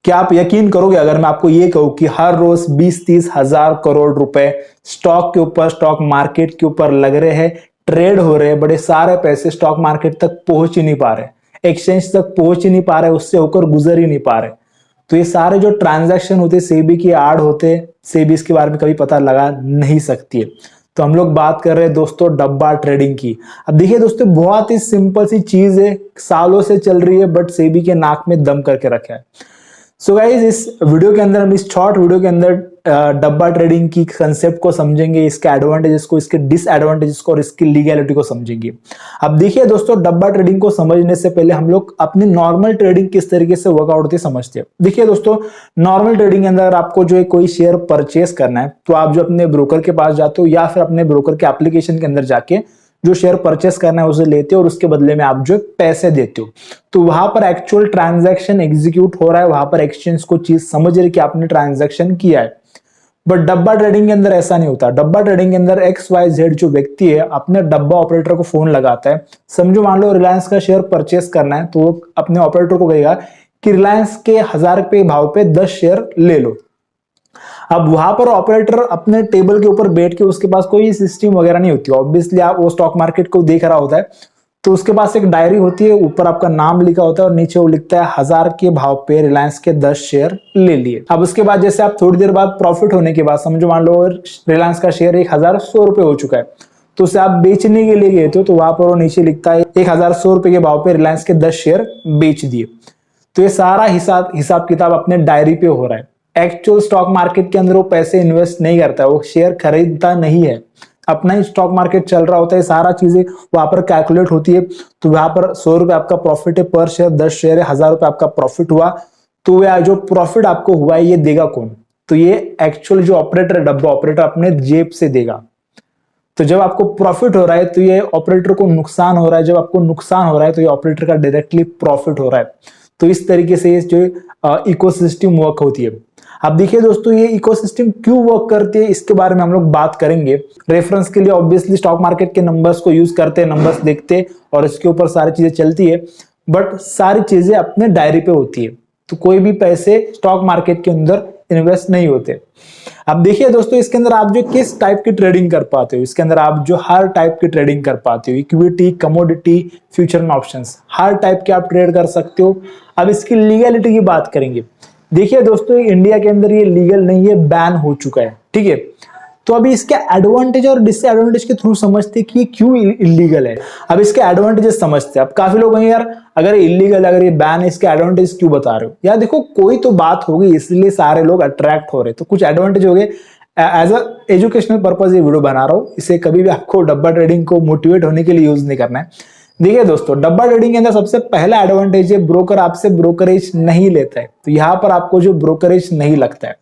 क्या आप यकीन करोगे अगर मैं आपको ये कहूं कि हर रोज 20-30 हजार करोड़ रुपए स्टॉक के ऊपर, स्टॉक मार्केट के ऊपर लग रहे हैं, ट्रेड हो रहे हैं, बड़े सारे पैसे स्टॉक मार्केट तक पहुंच ही नहीं पा रहे, एक्सचेंज तक पहुंच ही नहीं पा रहे, उससे होकर गुजर ही नहीं पा रहे। तो ये सारे जो ट्रांजैक्शन होते सेबी की आड़ होते, सेबी इसके बारे में कभी पता लगा नहीं सकती है। तो हम लोग बात कर रहे हैं दोस्तों डब्बा ट्रेडिंग की। अब देखिए दोस्तों, बहुत ही सिंपल सी चीज है, सालों से चल रही है, बट सेबी के नाक में दम करके रखा है। सो गाइज, इस वीडियो के अंदर हम इस शॉर्ट वीडियो के अंदर डब्बा ट्रेडिंग की कंसेप्ट को समझेंगे, इसके एडवांटेजेस को, इसके डिसएडवांटेजेस को और इसकी लीगैलिटी को समझेंगे। अब देखिए दोस्तों, डब्बा ट्रेडिंग को समझने से पहले हम लोग अपनी नॉर्मल ट्रेडिंग किस तरीके से वर्कआउट होती है समझते हैं। देखिए दोस्तों, नॉर्मल ट्रेडिंग के अंदर आपको जो है कोई शेयर परचेस करना है, तो आप जो अपने ब्रोकर के पास जाते हो या फिर अपने ब्रोकर के एप्लीकेशन के अंदर जाके जो शेयर परचेस करना है उसे लेते हो और उसके बदले में आप जो पैसे देते हो। तो वहां पर एक्चुअल ट्रांजैक्शन एग्जीक्यूट हो रहा है, वहां पर एक्सचेंज को चीज समझ रही कि आपने ट्रांजैक्शन किया है। बट डब्बा ट्रेडिंग के अंदर ऐसा नहीं होता। डब्बा ट्रेडिंग के अंदर XYZ जो व्यक्ति है अपने डब्बा ऑपरेटर को फोन लगाता है। समझो मान लो रिलायंस का शेयर परचेस करना है, तो वो अपने ऑपरेटर को कहेगा कि रिलायंस के 1000 रुपए भाव पे 10 शेयर ले लो। अब वहां पर ऑपरेटर अपने टेबल के ऊपर बैठ के, उसके पास कोई सिस्टम वगैरह नहीं होती, ऑब्वियसली आप वो स्टॉक मार्केट को देख रहा होता है, तो उसके पास एक डायरी होती है, ऊपर आपका नाम लिखा होता है और नीचे वो लिखता है 1000 के भाव पे रिलायंस के 10 शेयर ले लिए। अब उसके बाद जैसे आप थोड़ी देर बाद प्रॉफिट होने के बाद, समझो मान लो रिलायंस का शेयर 1100 रुपए हो चुका है, तो उसे आप बेचने के लिए गए थे, तो वहां पर वो नीचे लिखता है 1100 रुपए के भाव पे रिलायंस के 10 शेयर बेच दिए। तो ये सारा हिसाब किताब अपने डायरी पे हो रहा है। एक्चुअल स्टॉक मार्केट के अंदर वो पैसे इन्वेस्ट नहीं करता है, वो शेयर खरीदता नहीं है, अपना ही स्टॉक मार्केट चल रहा होता है, सारा चीजें वहां पर कैलकुलेट होती है। तो वहां पर 100 रुपए आपका प्रॉफिट है पर शेयर, 10 शेयर है, 1000 रुपए आपका प्रॉफिट हुआ। तो यह जो प्रॉफिट आपको हुआ है ये देगा कौन? तो ये एक्चुअल जो ऑपरेटर है, डब्बा ऑपरेटर, अपने जेब से देगा। तो जब आपको प्रॉफिट हो रहा है तो ये ऑपरेटर को नुकसान हो रहा है, जब आपको नुकसान हो रहा है तो ये ऑपरेटर का डायरेक्टली प्रॉफिट हो रहा है। तो इस तरीके से ये जो इकोसिस्टम वर्क होती है। अब देखिए दोस्तों, ये इकोसिस्टम क्यों वर्क करती है इसके बारे में हम लोग बात करेंगे। रेफरेंस के लिए ऑब्वियसली स्टॉक मार्केट के नंबर्स को यूज करते हैं, नंबर्स देखते हैं और इसके ऊपर सारी चीजें चलती है, बट सारी चीजें अपने डायरी पे होती है। तो कोई भी पैसे स्टॉक मार्केट के अंदर इन्वेस्ट नहीं होते। अब देखिए दोस्तों, इसके अंदर आप जो किस टाइप की ट्रेडिंग कर पाते हो, इसके अंदर आप जो हर टाइप की ट्रेडिंग कर पाते हो, equity, commodity, future and options, her type के आप ट्रेड कर सकते हो। अब इसकी लीगैलिटी की बात करेंगे। देखिए दोस्तों, इंडिया के अंदर ये लीगल नहीं है, बैन हो चुका है, ठीक है। तो अभी इसके एडवांटेज और डिसएडवांटेज के थ्रू समझते हैं कि ये क्यों इलीगल है। अब इसके एडवांटेजेस समझते हैं। अब काफी लोग हैं यार, अगर इलीगल, अगर ये बैन है, इसके एडवांटेज क्यों बता रहे हो? यार देखो, कोई तो बात होगी इसलिए सारे लोग अट्रैक्ट हो रहे हैं, तो कुछ एडवांटेज हो गए। एज अ एजुकेशनल पर्पज ये वीडियो बना रहा हूं, इसे कभी भी आपको डब्बा ट्रेडिंग को मोटिवेट होने के लिए यूज नहीं करना है। देखिए दोस्तों, डब्बा ट्रेडिंग के अंदर सबसे पहला एडवांटेज है, ब्रोकर आपसे ब्रोकरेज नहीं लेता है। तो यहां पर आपको जो ब्रोकरेज नहीं लगता है।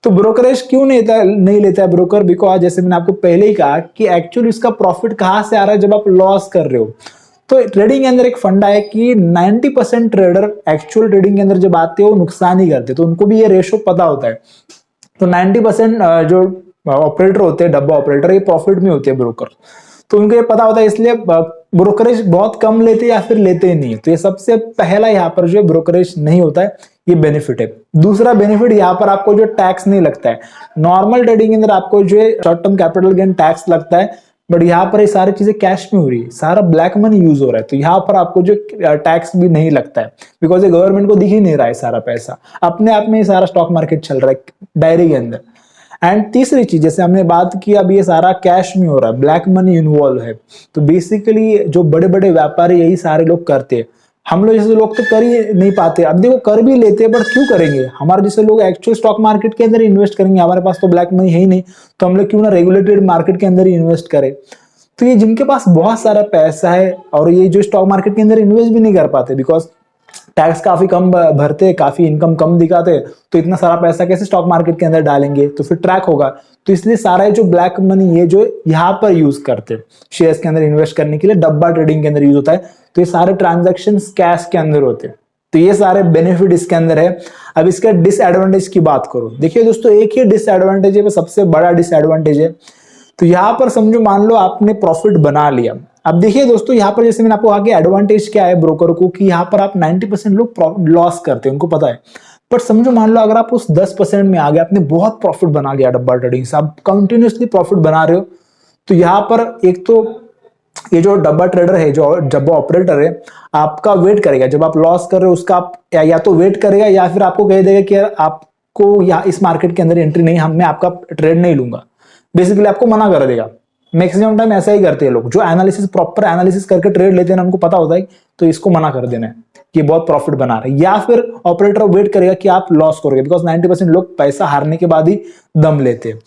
तो ब्रोकरेज क्यों नहीं लेता है ब्रोकर? बिकॉज जैसे मैंने आपको पहले ही कहा कि एक्चुअली इसका प्रॉफिट कहां से आ रहा है जब आप लॉस कर रहे हो। तो ट्रेडिंग के अंदर एक फंडा है कि 90% ट्रेडर एक्चुअल ट्रेडिंग के अंदर जब आते हो नुकसान ही करते, तो उनको भी ये रेशो पता होता है। तो 90% जो ऑपरेटर होते हैं, डब्बा ऑपरेटर, ये प्रॉफिट में होते हैं ब्रोकर, तो उनको ये पता होता है, इसलिए ब्रोकरेज बहुत कम लेते या फिर लेते ही नहीं है। तो ये सबसे पहला यहाँ पर जो ब्रोकरेज नहीं होता है, ये बेनिफिट है। दूसरा बेनिफिट, यहाँ पर आपको जो टैक्स नहीं लगता है। नॉर्मल ट्रेडिंग के अंदर आपको जो है short term capital gain tax लगता है, बट यहाँ पर ये सारी चीजें कैश में हो रही है, सारा ब्लैक मनी यूज हो रहा है, तो यहाँ पर आपको जो टैक्स भी नहीं लगता है, बिकॉज ये गवर्नमेंट को दिख ही नहीं रहा है सारा पैसा, अपने आप में ये सारा स्टॉक मार्केट चल रहा है डायरी के अंदर। एंड तीसरी चीज, जैसे हमने बात की, अब ये सारा कैश में हो रहा है, ब्लैक मनी इन्वॉल्व है। तो बेसिकली जो बड़े बड़े व्यापारी यही सारे लोग करते हैं, हम लोग जैसे लोग तो कर ही नहीं पाते। अब देखो, कर भी लेते हैं, बट क्यों करेंगे? हमारे जैसे लोग एक्चुअल स्टॉक मार्केट के अंदर इन्वेस्ट करेंगे, हमारे पास तो ब्लैक मनी है ही नहीं, तो हम लोग क्यों ना रेगुलेटेड मार्केट के अंदर ही इन्वेस्ट करें। तो ये जिनके पास बहुत सारा पैसा है और ये जो स्टॉक मार्केट के अंदर इन्वेस्ट भी नहीं कर पाते, बिकॉज टैक्स काफी कम भरते, काफी इनकम कम दिखाते, तो इतना सारा पैसा कैसे स्टॉक मार्केट के अंदर डालेंगे? तो फिर ट्रैक होगा। तो इसलिए सारा जो ब्लैक मनी है जो यहाँ पर यूज करते, शेयर्स के अंदर इन्वेस्ट करने के लिए डब्बा ट्रेडिंग के अंदर यूज होता है। तो ये सारे ट्रांजेक्शन कैश के अंदर होते हैं। तो ये सारे बेनिफिट इसके अंदर है। अब इसका डिसएडवांटेज की बात करो। देखिए दोस्तों, एक ही डिसएडवांटेज है, सबसे बड़ा डिसएडवांटेज है। तो यहाँ पर समझो, मान लो आपने प्रॉफिट बना लिया, अब देखिए दोस्तों, यहाँ पर जैसे मैंने आपको आगे एडवांटेज क्या है ब्रोकर को, कि यहाँ पर आप 90% लोग लॉस करते हैं, उनको पता है। पर समझो मान लो अगर आप उस 10% में आ गए, आपने बहुत प्रॉफिट बना लिया डब्बा ट्रेडिंग से, आप कंटिन्यूसली प्रॉफिट बना रहे हो, तो यहाँ पर एक तो ये जो डब्बा ट्रेडर है, जो डब्बा ऑपरेटर है, आपका वेट करेगा। जब आप लॉस कर रहे हो उसका आप या तो वेट करेगा या फिर आपको कह देगा कि यार आपको या इस मार्केट के अंदर एंट्री नहीं, मैं आपका ट्रेड नहीं लूंगा, बेसिकली आपको मना कर देगा। मैक्सिमम टाइम ऐसा ही करते हैं लोग, जो एनालिसिस प्रॉपर एनालिसिस करके ट्रेड लेते हैं, उनको पता होता है तो इसको मना कर देना है कि बहुत प्रॉफिट बना रहे हैं। या फिर ऑपरेटर वेट करेगा कि आप लॉस करोगे, बिकॉज 90% लोग पैसा हारने के बाद ही दम लेते हैं,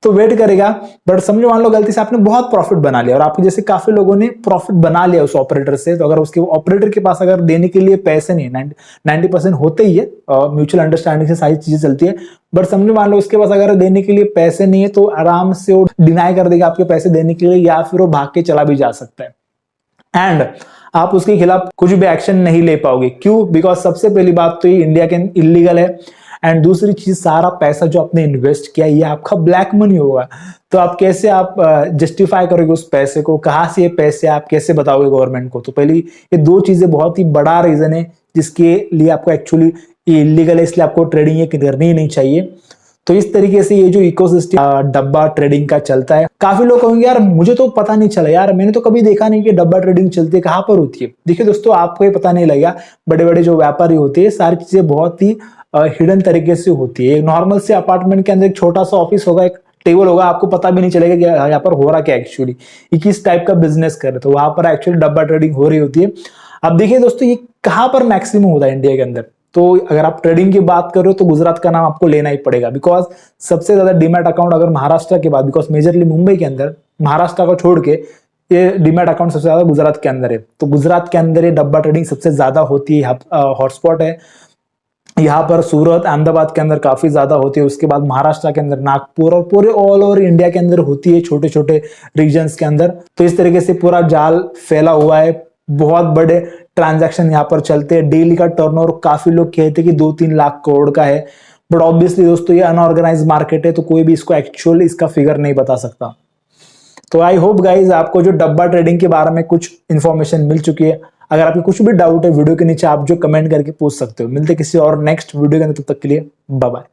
तो वेट करेगा। बट समझो मान लो गलती से आपने बहुत प्रॉफिट बना लिया, और आपके जैसे काफी लोगों ने प्रॉफिट बना लिया उस ऑपरेटर से, तो अगर उसके ऑपरेटर के पास अगर देने के लिए पैसे नहीं, 90% होते ही है, म्यूचुअल अंडरस्टैंडिंग से सारी चीजें चलती है, बट समझो मान लो उसके पास अगर देने के लिए पैसे नहीं है, तो आराम से वो डिनाई कर देगा आपके पैसे देने के लिए, या फिर वो भाग के चला भी जा सकता है। एंड आप उसके खिलाफ कुछ भी एक्शन नहीं ले पाओगे। क्यों? बिकॉज सबसे पहली बात तो ये इंडिया के इलीगल है, एंड दूसरी चीज, सारा पैसा जो आपने इन्वेस्ट किया ये आपका ब्लैक मनी होगा, तो आप कैसे आप जस्टिफाई करोगे उस पैसे को, कहां से ये पैसे आप कैसे बताओगे गवर्नमेंट को? तो पहली ये दो चीजें बहुत ही बड़ा रीजन है जिसके लिए आपको एक्चुअली इलीगल है, इसलिए आपको ट्रेडिंग ये करनी ही नहीं चाहिए। तो इस तरीके से ये जो इकोसिस्टम डब्बा ट्रेडिंग का चलता है, काफी लोग कहेंगे यार मुझे तो पता नहीं चला, यार मैंने तो कभी देखा नहीं कि डब्बा ट्रेडिंग चलती है, कहां पर होती है। देखिए दोस्तों, आपको ये पता नहीं लगेगा, बड़े बड़े जो व्यापारी होते हैं, सारी चीजें बहुत ही हिडन तरीके से होती है। एक नॉर्मल से अपार्टमेंट के अंदर एक छोटा सा ऑफिस होगा, एक टेबल होगा, आपको पता भी नहीं चलेगा कि यहाँ पर हो रहा क्या एक्चुअली, ये किस टाइप का बिजनेस कर रहे, तो वहां पर एक्चुअली डब्बा ट्रेडिंग हो रही होती है। अब देखिए दोस्तों, ये कहां पर मैक्सिमम होता है इंडिया के अंदर, तो अगर आप ट्रेडिंग की बात कर रहे हो तो गुजरात का नाम आपको लेना ही पड़ेगा, बिकॉज सबसे ज्यादा डीमैट अकाउंट अगर महाराष्ट्र के बाद, बिकॉज मेजरली मुंबई के अंदर, महाराष्ट्र को छोड़ के ये डीमैट अकाउंट सबसे ज्यादा गुजरात के अंदर है, तो गुजरात के अंदर ये डब्बा ट्रेडिंग सबसे ज्यादा होती है, हॉटस्पॉट है। यहाँ पर सूरत, अहमदाबाद के अंदर काफी ज्यादा होती है, उसके बाद महाराष्ट्र के अंदर नागपुर, और पूरे ऑल ओवर इंडिया के अंदर होती है, छोटे छोटे रीजन्स के अंदर। तो इस तरीके से पूरा जाल फैला हुआ है, बहुत बड़े ट्रांजैक्शन यहाँ पर चलते हैं, डेली का टर्नओवर काफी लोग कहते हैं कि 2-3 लाख करोड़ का है, बट ऑब्वियसली दोस्तों ये अनऑर्गेनाइज मार्केट है, तो कोई भी इसको एक्चुअल इसका फिगर नहीं बता सकता। तो आई होप गाइज आपको जो डब्बा ट्रेडिंग के बारे में कुछ इन्फॉर्मेशन मिल चुकी है। अगर आपको कुछ भी डाउट है वीडियो के नीचे आप जो कमेंट करके पूछ सकते हो। मिलते किसी और नेक्स्ट वीडियो के अंदर, तब तक के लिए बाय बाय।